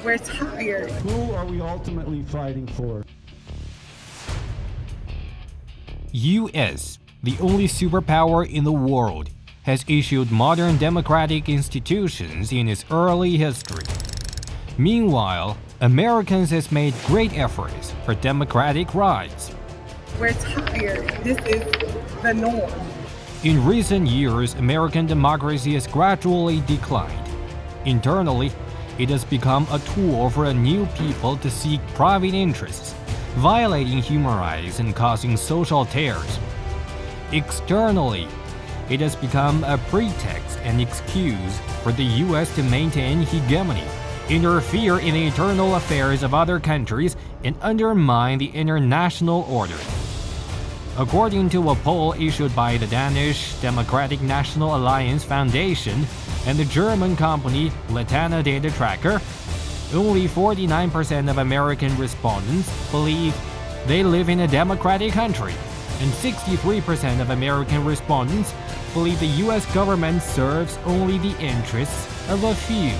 We're tired. Who are we ultimately fighting for? U.S., the only superpower in the world, has issued modern democratic institutions in its early history. Meanwhile, Americans has made great efforts for democratic rights. We're tired. This is the norm. In recent years, American democracy has gradually declined. Internally, it has become a tool for a new people to seek private interests, violating human rights and causing social tears. Externally, it has become a pretext and excuse for the U.S. to maintain hegemony, interfere in the internal affairs of other countries, and undermine the international order. According to a poll issued by the Danish Democratic National Alliance Foundation and the German company Latana Data Tracker, only 49% of American respondents believe they live in a democratic country, and 63% of American respondents believe the U.S. government serves only the interests of a few.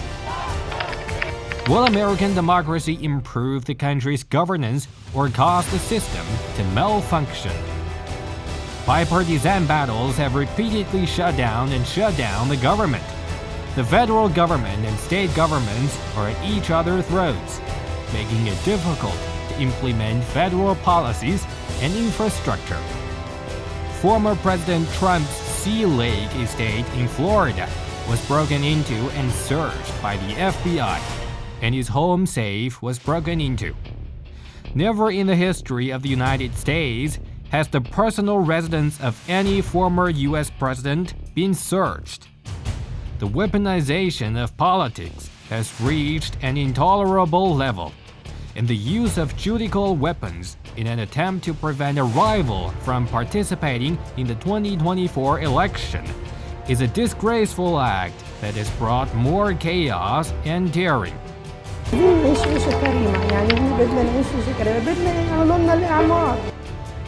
Will American democracy improve the country's governance or cause the system to malfunction? Bipartisan battles have repeatedly shut down the government. The federal government and state governments are at each other's throats, making it difficult to implement federal policies and infrastructure. Former President Trump's Sea Lake estate in Florida was broken into and searched by the FBI, and his home safe was broken into. Never in the history of the United States has the personal residence of any former U.S. president been searched. The weaponization of politics has reached an intolerable level, and the use of judicial weapons in an attempt to prevent a rival from participating in the 2024 election is a disgraceful act that has brought more chaos and daring.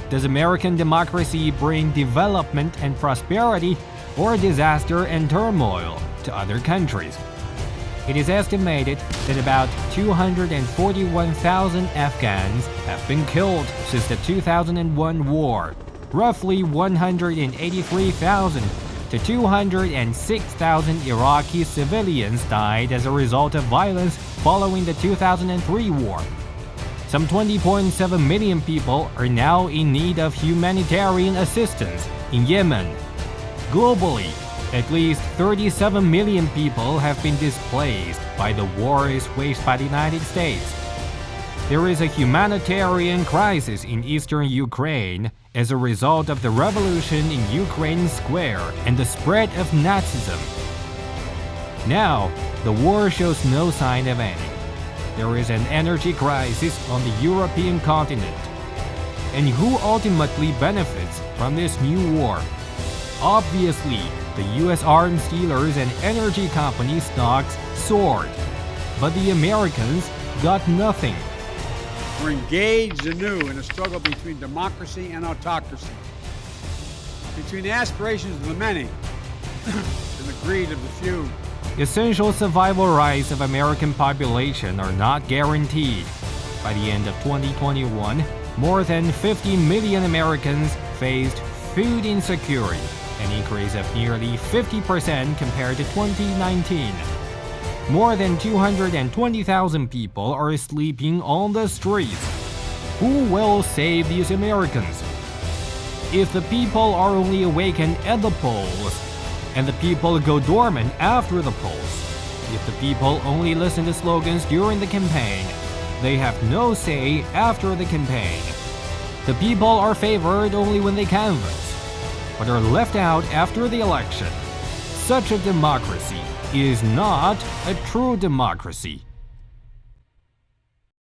Does American democracy bring development and prosperity, or disaster and turmoil to other countries? It is estimated that about 241,000 Afghans have been killed since the 2001 war. Roughly 183,000 to 206,000 Iraqi civilians died as a result of violence following the 2003 war. Some 20.7 million people are now in need of humanitarian assistance in Yemen. Globally, at least 37 million people have been displaced by the wars waged by the United States. There is a humanitarian crisis in eastern Ukraine as a result of the revolution in Ukraine Square and the spread of Nazism. Now, the war shows no sign of ending. There is an energy crisis on the European continent. And who ultimately benefits from this new war? Obviously, the U.S. arms dealers and energy company stocks soared. But the Americans got nothing. We're engaged anew in a struggle between democracy and autocracy, between the aspirations of the many and the greed of the few. Essential survival rights of American population are not guaranteed. By the end of 2021, more than 50 million Americans faced food insecurity, an increase of nearly 50% compared to 2019. More than 220,000 people are sleeping on the streets. Who will save these Americans? If the people are only awakened at the polls, and the people go dormant after the polls, if the people only listen to slogans during the campaign, they have no say after the campaign. The people are favored only when they canvass, but are left out after the election. Such a democracy is not a true democracy.